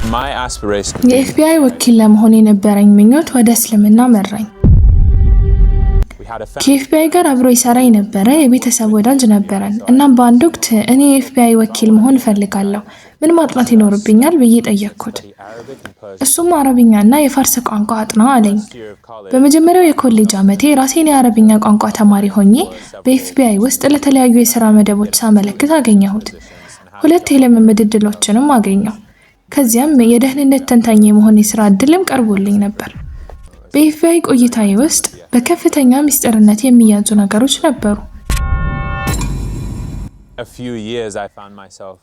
የኤፍቢአይ ወኪል ለመሆን የነበረኝ ምኞት ወደ እስልምና መራኝ። ከኤፍቢአይ ጋር አብሮ ይሰራ የነበረ የቤተሰብ ወዳጅ ነበረን። እናም በአንድ ወቅት እኔ የኤፍቢአይ ወኪል መሆን እፈልጋለሁ፣ ምን ማጥናት ይኖርብኛል ብዬ ጠየቅኩት። እሱም አረብኛና የፋርስ ቋንቋ አጥና አለኝ። በመጀመሪያው የኮሌጅ ዓመቴ ራሴን የአረብኛ ቋንቋ ተማሪ ሆኜ በኤፍቢአይ ውስጥ ለተለያዩ የሥራ መደቦች ሳመለክት አገኘሁት። 2 የልምምድ ዕድሎችንም አገኘሁ። ከዚያም የደህንነት ተንታኝ የመሆን የሥራ ዕድልም ቀርቦልኝ ነበር። በኤፍቢአይ ቆይታዬ ውስጥ በከፍተኛ ምስጢርነት የሚያዙ ነገሮች ነበሩ።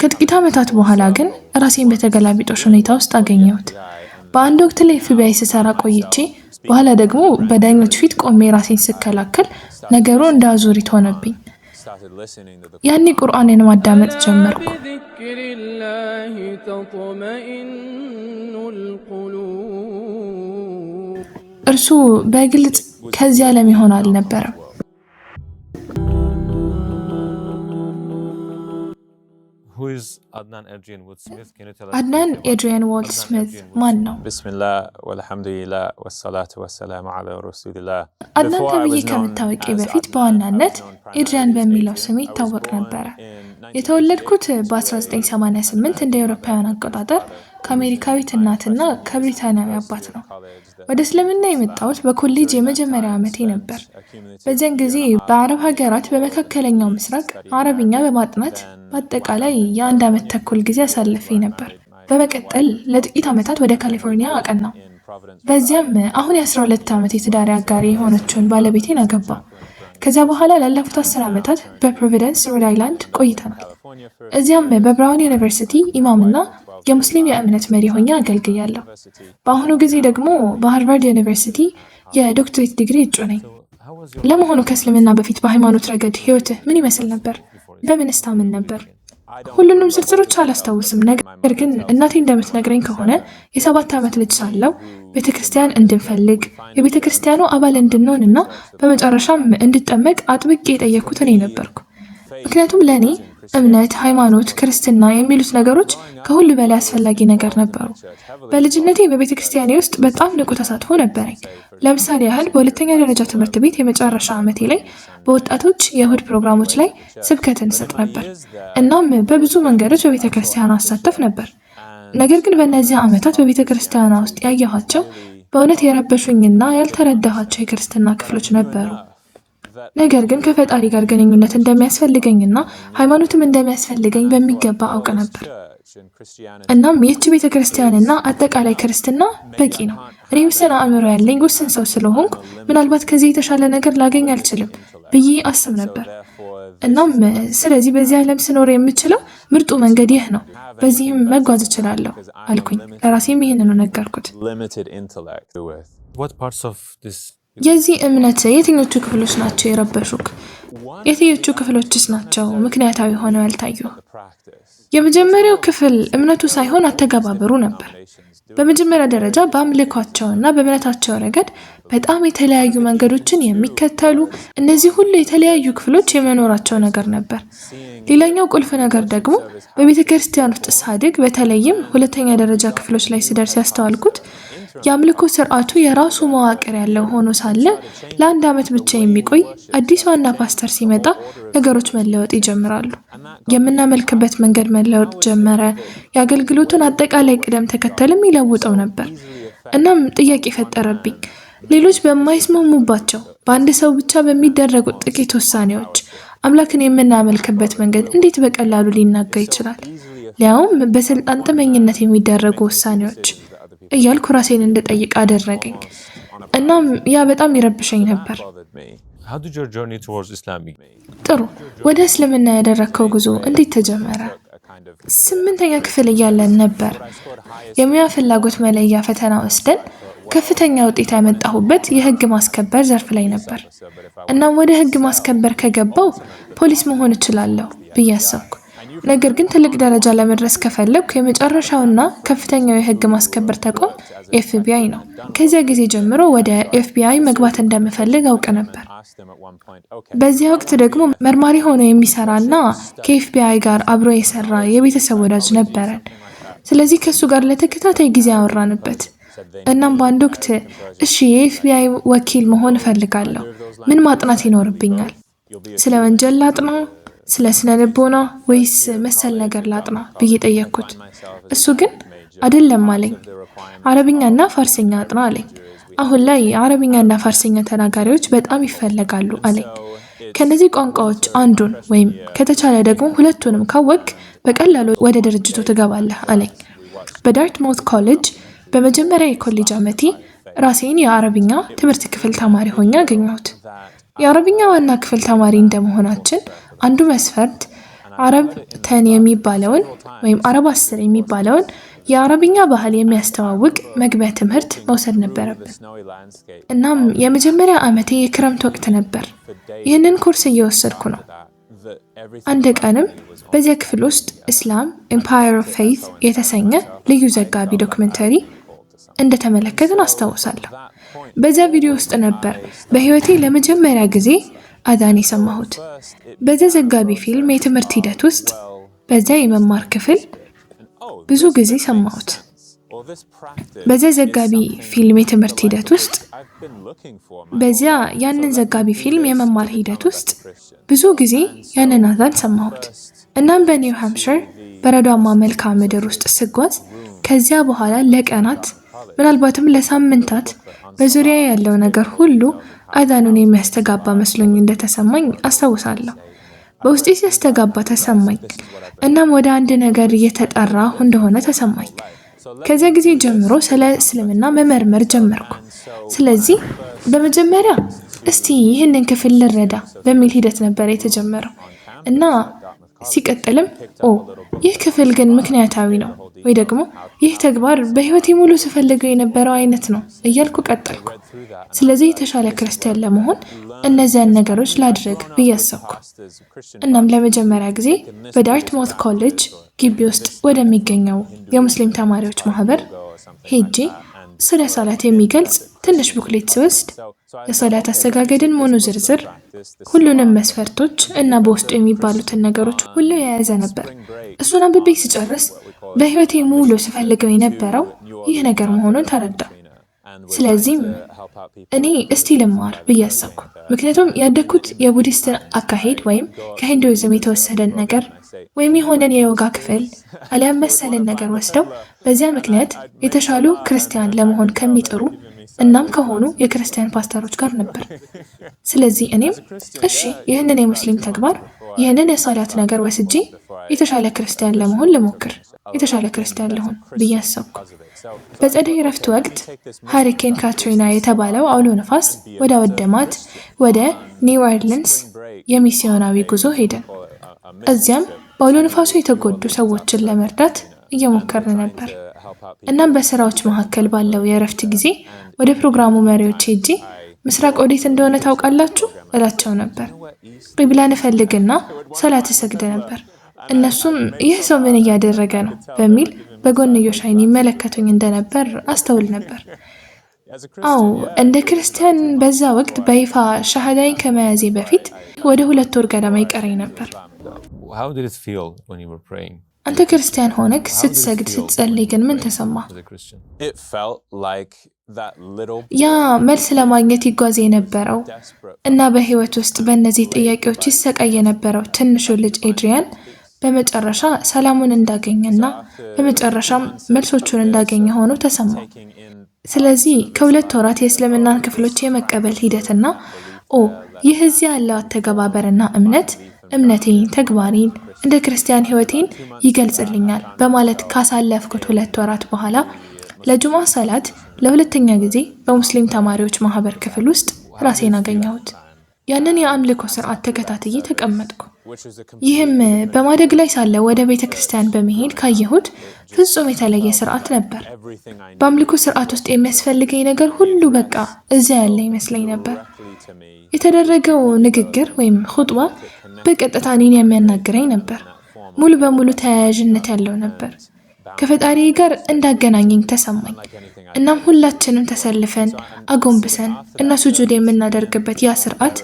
ከጥቂት ዓመታት በኋላ ግን ራሴን በተገላቢጦሽ ሁኔታ ውስጥ አገኘሁት። በአንድ ወቅት ለኤፍቢአይ ስሰራ ቆይቼ በኋላ ደግሞ በዳኞች ፊት ቆሜ ራሴን ስከላከል ነገሩ እንደ አዙሪት ሆነብኝ። ያኔ ቁርአንን ማዳመጥ ጀመርኩ። እርሱ በግልጽ ከዚህ ዓለም ይሆን አልነበረም። አድናን ኤድሪያን ዎልድ ስሚዝ ማን ነው? ቢስሚላህ ወልሐምዱሊላህ ወሰላቱ ወሰላሙ ዐላ ረሱሊላህ። አድናን ተብዬ ከመታወቄ በፊት በዋናነት ኤድሪያን በሚለው ስሜ ይታወቅ ነበረ። የተወለድኩት በ1988 እንደ አውሮፓውያን አቆጣጠር ከአሜሪካዊት እናትና ከብሪታንያዊ አባት ነው። ወደ እስልምና የመጣሁት በኮሌጅ የመጀመሪያ ዓመቴ ነበር። በዚያን ጊዜ በአረብ ሀገራት በመካከለኛው ምስራቅ አረብኛ በማጥናት በአጠቃላይ የ1 ዓመት ተኩል ጊዜ አሳልፌ ነበር። በመቀጠል ለጥቂት ዓመታት ወደ ካሊፎርኒያ አቀናሁ። በዚያም አሁን የ12 ዓመት የትዳር አጋሪ የሆነችውን ባለቤቴን አገባ። ከዚያ በኋላ ላለፉት 10 ዓመታት በፕሮቪደንስ ሮድ አይላንድ ቆይተናል። እዚያም በብራውን ዩኒቨርሲቲ ኢማምና የሙስሊም የእምነት መሪ ሆኜ አገልግያለሁ። በአሁኑ ጊዜ ደግሞ በሃርቫርድ ዩኒቨርሲቲ የዶክትሬት ዲግሪ እጩ ነኝ። ለመሆኑ ከእስልምና በፊት በሃይማኖት ረገድ ህይወትህ ምን ይመስል ነበር? በምንስ ታምን ነበር? ሁሉንም ዝርዝሮች አላስታውስም። ነገር ግን እናቴ እንደምትነግረኝ ከሆነ የ7 ዓመት ልጅ ሳለሁ ቤተክርስቲያን እንድንፈልግ የቤተክርስቲያኑ አባል እንድንሆንና በመጨረሻም እንድጠመቅ አጥብቄ የጠየኩት እኔ ነበርኩ። ምክንያቱም ለእኔ እምነት፣ ሃይማኖት፣ ክርስትና የሚሉት ነገሮች ከሁሉ በላይ አስፈላጊ ነገር ነበሩ። በልጅነቴ በቤተክርስቲያኔ ውስጥ በጣም ንቁ ተሳትፎ ነበረኝ። ለምሳሌ ያህል በሁለተኛ ደረጃ ትምህርት ቤት የመጨረሻ ዓመቴ ላይ በወጣቶች የእሁድ ፕሮግራሞች ላይ ስብከትን ሰጥ ነበር። እናም በብዙ መንገዶች በቤተክርስቲያኗ አሳተፍ ነበር። ነገር ግን በእነዚህ ዓመታት በቤተክርስቲያኗ ውስጥ ያየኋቸው በእውነት የረበሹኝና ያልተረዳኋቸው የክርስትና ክፍሎች ነበሩ። ነገር ግን ከፈጣሪ ጋር ግንኙነት እንደሚያስፈልገኝና ሃይማኖትም እንደሚያስፈልገኝ በሚገባ አውቅ ነበር። እናም ይህች ቤተክርስቲያንና አጠቃላይ ክርስትና በቂ ነው። እኔ ውስን አእምሮ ያለኝ ውስን ሰው ስለሆንኩ ምናልባት ከዚህ የተሻለ ነገር ላገኝ አልችልም ብዬ አስብ ነበር። እናም ስለዚህ በዚህ ዓለም ስኖር የምችለው ምርጡ መንገድ ይህ ነው፣ በዚህም መጓዝ እችላለሁ አልኩኝ። ለራሴም ይህንኑ ነገርኩት። የዚህ እምነት የትኞቹ ክፍሎች ናቸው የረበሹክ? የትኞቹ ክፍሎችስ ናቸው ምክንያታዊ ሆነው ያልታዩ? የመጀመሪያው ክፍል እምነቱ ሳይሆን አተገባበሩ ነበር። በመጀመሪያ ደረጃ በአምልኳቸውና በእምነታቸው ረገድ በጣም የተለያዩ መንገዶችን የሚከተሉ እነዚህ ሁሉ የተለያዩ ክፍሎች የመኖራቸው ነገር ነበር። ሌላኛው ቁልፍ ነገር ደግሞ በቤተ ክርስቲያን ውስጥ ሳድግ በተለይም ሁለተኛ ደረጃ ክፍሎች ላይ ስደርስ ያስተዋልኩት የአምልኮ ስርዓቱ የራሱ መዋቅር ያለው ሆኖ ሳለ ለ1 ዓመት ብቻ የሚቆይ አዲስ ዋና ፓስተር ሲመጣ ነገሮች መለወጥ ይጀምራሉ። የምናመልክበት መንገድ መለወጥ ጀመረ። የአገልግሎቱን አጠቃላይ ቅደም ተከተልም ይለውጠው ነበር። እናም ጥያቄ ፈጠረብኝ። ሌሎች በማይስማሙባቸው በአንድ ሰው ብቻ በሚደረጉ ጥቂት ውሳኔዎች አምላክን የምናመልክበት መንገድ እንዴት በቀላሉ ሊናጋ ይችላል? ሊያውም በስልጣን ጥመኝነት የሚደረጉ ውሳኔዎች እያልኩ ራሴን እንድጠይቅ አደረገኝ። እናም ያ በጣም ይረብሸኝ ነበር። ጥሩ፣ ወደ እስልምና ያደረግከው ጉዞ እንዴት ተጀመረ? 8ኛ ክፍል እያለን ነበር የሙያ ፍላጎት መለያ ፈተና ወስደን ከፍተኛ ውጤት ያመጣሁበት የህግ ማስከበር ዘርፍ ላይ ነበር። እናም ወደ ህግ ማስከበር ከገባው ፖሊስ መሆን እችላለሁ ብዬ አሰብኩ። ነገር ግን ትልቅ ደረጃ ለመድረስ ከፈለኩ የመጨረሻውና ከፍተኛው የህግ ማስከበር ተቋም ኤፍቢአይ ነው። ከዚያ ጊዜ ጀምሮ ወደ ኤፍቢአይ መግባት እንደምፈልግ አውቅ ነበር። በዚህ ወቅት ደግሞ መርማሪ ሆኖ የሚሰራና ከኤፍቢአይ ጋር አብሮ የሰራ የቤተሰብ ወዳጅ ነበረን። ስለዚህ ከሱ ጋር ለተከታታይ ጊዜ አወራንበት። እናም በአንድ ወቅት እሺ የኤፍቢአይ ወኪል መሆን እፈልጋለሁ፣ ምን ማጥናት ይኖርብኛል? ስለ ወንጀል ላጥና፣ ስለ ስነ ልቦና ወይስ መሰል ነገር ላጥና ብዬ ጠየቅኩት። እሱ ግን አይደለም አለኝ፣ አረብኛና ፋርሰኛ አጥና አለኝ። አሁን ላይ አረብኛና ፋርሰኛ ተናጋሪዎች በጣም ይፈለጋሉ አለኝ። ከነዚህ ቋንቋዎች አንዱን ወይም ከተቻለ ደግሞ ሁለቱንም ካወቅ በቀላሉ ወደ ድርጅቱ ትገባለህ አለኝ። በዳርትማውት ኮሌጅ በመጀመሪያ የኮሌጅ ዓመቴ ራሴን የአረብኛ ትምህርት ክፍል ተማሪ ሆኜ አገኘሁት። የአረብኛ ዋና ክፍል ተማሪ እንደመሆናችን አንዱ መስፈርት አረብ 10 የሚባለውን ወይም አረብ 10 የሚባለውን የአረብኛ ባህል የሚያስተዋውቅ መግቢያ ትምህርት መውሰድ ነበረብን። እናም የመጀመሪያ ዓመቴ የክረምት ወቅት ነበር። ይህንን ኮርስ እየወሰድኩ ነው። አንድ ቀንም በዚያ ክፍል ውስጥ ኢስላም ኤምፓየር ኦፍ ፌይት የተሰኘ ልዩ ዘጋቢ ዶክመንተሪ እንደተመለከትን አስታውሳለሁ። በዚያ ቪዲዮ ውስጥ ነበር በህይወቴ ለመጀመሪያ ጊዜ አዛን የሰማሁት። በዚያ ዘጋቢ ፊልም የትምህርት ሂደት ውስጥ በዚያ የመማር ክፍል ብዙ ጊዜ ሰማሁት። በዚያ ዘጋቢ ፊልም የትምህርት ሂደት ውስጥ ያንን ዘጋቢ ፊልም የመማር ሂደት ውስጥ ብዙ ጊዜ ያንን አዛን ሰማሁት። እናም በኒው ሃምፕሸር በረዷማ መልክዓ ምድር ውስጥ ስጓዝ ከዚያ በኋላ ለቀናት ምናልባትም ለሳምንታት በዙሪያ ያለው ነገር ሁሉ አዛኑን የሚያስተጋባ መስሎኝ እንደተሰማኝ አስታውሳለሁ። በውስጤ ሲያስተጋባ ተሰማኝ። እናም ወደ አንድ ነገር እየተጠራሁ እንደሆነ ተሰማኝ። ከዚያ ጊዜ ጀምሮ ስለ እስልምና መመርመር ጀመርኩ። ስለዚህ በመጀመሪያ እስቲ ይህንን ክፍል ልረዳ በሚል ሂደት ነበር የተጀመረው እና ሲቀጥልም ይህ ክፍል ግን ምክንያታዊ ነው ወይ ደግሞ ይህ ተግባር በህይወቴ ሙሉ ስፈልገው የነበረው አይነት ነው እያልኩ ቀጠልኩ። ስለዚህ የተሻለ ክርስቲያን ለመሆን እነዚያን ነገሮች ላድርግ ብዬ አሰብኩ። እናም ለመጀመሪያ ጊዜ በዳርትማውት ኮሌጅ ግቢ ውስጥ ወደሚገኘው የሙስሊም ተማሪዎች ማህበር ሄጄ ስለ ሰላት የሚገልጽ ትንሽ ቡክሌት ስወስድ የሰላት አሰጋገድን ሙሉ ዝርዝር፣ ሁሉንም መስፈርቶች እና በውስጡ የሚባሉትን ነገሮች ሁሉ የያዘ ነበር። እሱን አንብቤ ስጨርስ በህይወቴ ሙሉ ስፈልገው የነበረው ይህ ነገር መሆኑን ተረዳሁ። ስለዚህም እኔ እስቲ ልማር ብዬ አሰብኩ። ምክንያቱም ያደግኩት የቡዲስትን አካሄድ ወይም ከሂንዱይዝም የተወሰደን ነገር ወይም የሆነን የዮጋ ክፍል አሊያም መሰልን ነገር ወስደው በዚያ ምክንያት የተሻሉ ክርስቲያን ለመሆን ከሚጥሩ እናም ከሆኑ የክርስቲያን ፓስተሮች ጋር ነበር። ስለዚህ እኔም እሺ ይህንን የሙስሊም ተግባር ይህንን የሰላት ነገር ወስጄ የተሻለ ክርስቲያን ለመሆን ልሞክር፣ የተሻለ ክርስቲያን ለሆን ብዬ አሰብኩ። በጸደይ ረፍት ወቅት ሃሪኬን ካትሪና የተባለው አውሎ ነፋስ ወደ ወደማት ወደ ኒው ኦርሊንስ የሚስዮናዊ ጉዞ ሄደ። እዚያም በአውሎ ነፋሱ የተጎዱ ሰዎችን ለመርዳት እየሞከርን ነበር። እናም በስራዎች መካከል ባለው የረፍት ጊዜ ወደ ፕሮግራሙ መሪዎች ሄጄ ምስራቅ ወዴት እንደሆነ ታውቃላችሁ እላቸው ነበር። ቂብላን እፈልግና ሰላት እሰግድ ነበር። እነሱም ይህ ሰው ምን እያደረገ ነው በሚል በጎንዮሽ ዓይን ይመለከቱኝ እንደነበር አስተውል ነበር። እንደ ክርስቲያን በዛ ወቅት በይፋ ሻሃዳይን ከመያዜ በፊት ወደ 2 ወር ገደማ ይቀረኝ ነበር። አንተ ክርስቲያን ሆነክ ስትሰግድ ስትጸልይ ግን ምን ተሰማ? ያ መልስ ለማግኘት ይጓዝ የነበረው እና በህይወት ውስጥ በእነዚህ ጥያቄዎች ይሰቃይ የነበረው ትንሹ ልጅ ኤድሪያን በመጨረሻ ሰላሙን እንዳገኘና በመጨረሻም መልሶቹን እንዳገኘ ሆኖ ተሰማው። ስለዚህ ከ2 ወራት የእስልምናን ክፍሎች የመቀበል ሂደትና ይህ እዚህ ያለው አተገባበርና እምነቴን፣ ተግባሬን፣ እንደ ክርስቲያን ህይወቴን ይገልጽልኛል በማለት ካሳለፍኩት 2 ወራት በኋላ ለጁምዓ ሰላት ለሁለተኛ ጊዜ በሙስሊም ተማሪዎች ማህበር ክፍል ውስጥ ራሴን አገኘሁት። ያንን የአምልኮ ስርዓት ተከታትዬ ተቀመጥኩ። ይህም በማደግ ላይ ሳለ ወደ ቤተ ክርስቲያን በመሄድ ካየሁት ፍጹም የተለየ ስርዓት ነበር። በአምልኮ ስርዓት ውስጥ የሚያስፈልገኝ ነገር ሁሉ በቃ እዚያ ያለ ይመስለኝ ነበር። የተደረገው ንግግር ወይም ኹጥባ በቀጥታ እኔን የሚያናግረኝ ነበር። ሙሉ በሙሉ ተያያዥነት ያለው ነበር። ከፈጣሪ ጋር እንዳገናኘኝ ተሰማኝ። እናም ሁላችንም ተሰልፈን አጎንብሰን እና ሱጁድ የምናደርግበት ያ ስርዓት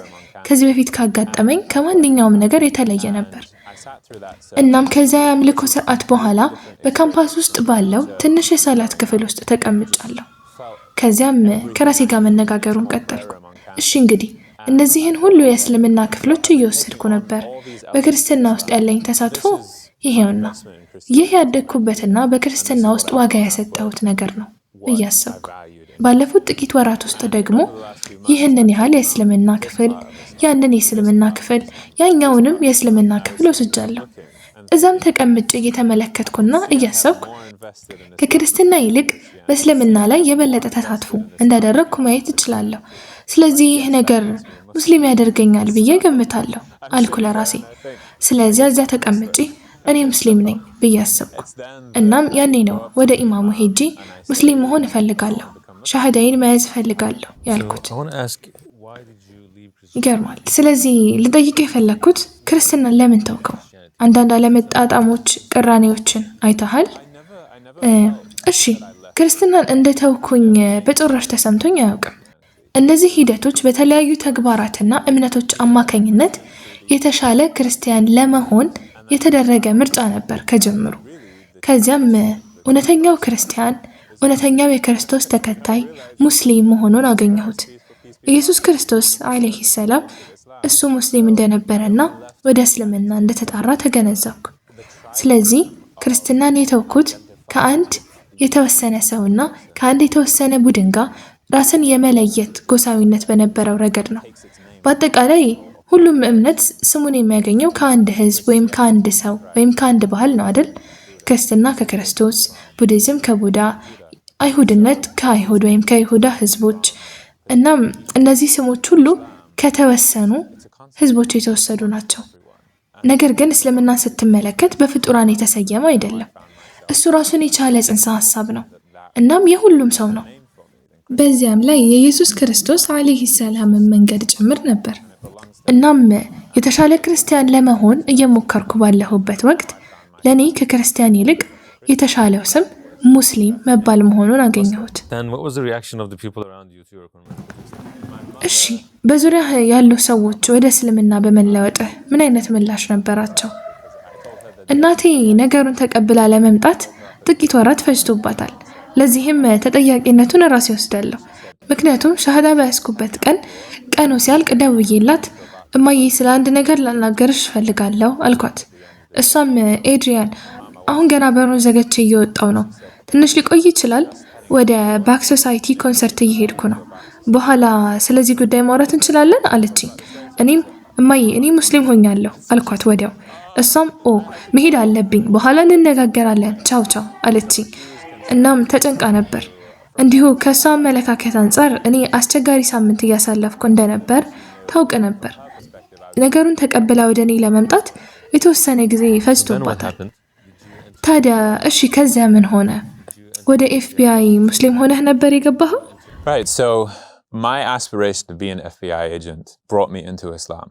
ከዚህ በፊት ካጋጠመኝ ከማንኛውም ነገር የተለየ ነበር። እናም ከዚያ የአምልኮ ስርዓት በኋላ በካምፓስ ውስጥ ባለው ትንሽ የሰላት ክፍል ውስጥ ተቀምጫለሁ። ከዚያም ከራሴ ጋር መነጋገሩን ቀጠልኩ። እሺ እንግዲህ እነዚህን ሁሉ የእስልምና ክፍሎች እየወሰድኩ ነበር። በክርስትና ውስጥ ያለኝ ተሳትፎ ይሄውና። ይህ ያደግኩበትና በክርስትና ውስጥ ዋጋ የሰጠሁት ነገር ነው እያሰብኩ ባለፉት ጥቂት ወራት ውስጥ ደግሞ ይህንን ያህል የእስልምና ክፍል፣ ያንን የእስልምና ክፍል፣ ያኛውንም የእስልምና ክፍል ወስጃለሁ። እዛም ተቀምጬ እየተመለከትኩና እያሰብኩ ከክርስትና ይልቅ በእስልምና ላይ የበለጠ ተሳትፎ እንዳደረግኩ ማየት እችላለሁ። ስለዚህ ይህ ነገር ሙስሊም ያደርገኛል ብዬ ገምታለሁ አልኩ ለራሴ። ስለዚህ እዚያ ተቀምጬ እኔ ሙስሊም ነኝ ብዬ አሰብኩ። እናም ያኔ ነው ወደ ኢማሙ ሄጄ ሙስሊም መሆን እፈልጋለሁ፣ ሻሃዳይን መያዝ እፈልጋለሁ ያልኩት። ይገርማል። ስለዚህ ልጠይቅ የፈለግኩት ክርስትናን ለምን ተውከው? አንዳንድ አለመጣጣሞች፣ ቅራኔዎችን አይተሃል? እሺ፣ ክርስትናን እንደተውኩኝ በጭራሽ ተሰምቶኝ አያውቅም። እነዚህ ሂደቶች በተለያዩ ተግባራትና እምነቶች አማካኝነት የተሻለ ክርስቲያን ለመሆን የተደረገ ምርጫ ነበር ከጀምሩ። ከዚያም እውነተኛው ክርስቲያን፣ እውነተኛው የክርስቶስ ተከታይ ሙስሊም መሆኑን አገኘሁት። ኢየሱስ ክርስቶስ አለይሂ ሰላም እሱ ሙስሊም እንደነበረና ወደ እስልምና እንደተጣራ ተገነዘብኩ። ስለዚህ ክርስትናን የተውኩት ከአንድ የተወሰነ ሰውና ከአንድ የተወሰነ ቡድን ጋር ራስን የመለየት ጎሳዊነት በነበረው ረገድ ነው። በአጠቃላይ ሁሉም እምነት ስሙን የሚያገኘው ከአንድ ህዝብ ወይም ከአንድ ሰው ወይም ከአንድ ባህል ነው አይደል? ክርስትና ከክርስቶስ፣ ቡዲዝም ከቡዳ፣ አይሁድነት ከአይሁድ ወይም ከይሁዳ ህዝቦች። እናም እነዚህ ስሞች ሁሉ ከተወሰኑ ህዝቦች የተወሰዱ ናቸው። ነገር ግን እስልምና ስትመለከት በፍጡራን የተሰየመ አይደለም። እሱ ራሱን የቻለ ጽንሰ ሐሳብ ነው። እናም የሁሉም ሰው ነው። በዚያም ላይ የኢየሱስ ክርስቶስ አለይሂ ሰላም መንገድ ጭምር ነበር። እናም የተሻለ ክርስቲያን ለመሆን እየሞከርኩ ባለሁበት ወቅት ለኔ ከክርስቲያን ይልቅ የተሻለው ስም ሙስሊም መባል መሆኑን አገኘሁት። እሺ፣ በዙሪያ ያሉ ሰዎች ወደ እስልምና በመለወጥህ ምን አይነት ምላሽ ነበራቸው? እናቴ ነገሩን ተቀብላ ለመምጣት ጥቂት ወራት ፈጅቶባታል። ለዚህም ተጠያቂነቱን ራሴ ወስዳለሁ። ምክንያቱም ሻሃዳ በያዝኩበት ቀኑ ሲያልቅ ደውዬላት እማዬ ስለ አንድ ነገር ላናገርሽ እፈልጋለሁ አልኳት። እሷም ኤድሪያን አሁን ገና በሩን ዘግቼ እየወጣው ነው፣ ትንሽ ሊቆይ ይችላል፣ ወደ ባክ ሶሳይቲ ኮንሰርት እየሄድኩ ነው፣ በኋላ ስለዚህ ጉዳይ ማውራት እንችላለን አለችኝ። እኔም እማዬ እኔ ሙስሊም ሆኛለሁ አልኳት ወዲያው። እሷም መሄድ አለብኝ፣ በኋላ እንነጋገራለን፣ ቻው ቻው አለችኝ። እናም ተጨንቃ ነበር። እንዲሁ ከሷ አመለካከት አንጻር እኔ አስቸጋሪ ሳምንት እያሳለፍኩ እንደነበር ታውቅ ነበር። ነገሩን ተቀብላ ወደ እኔ ለመምጣት የተወሰነ ጊዜ ፈጅቶባታል። ታዲያ እሺ ከዚያ ምን ሆነ? ወደ ኤፍቢአይ ሙስሊም ሆነህ ነበር የገባኸው? Right, so my aspiration to be an FBI agent brought me into Islam.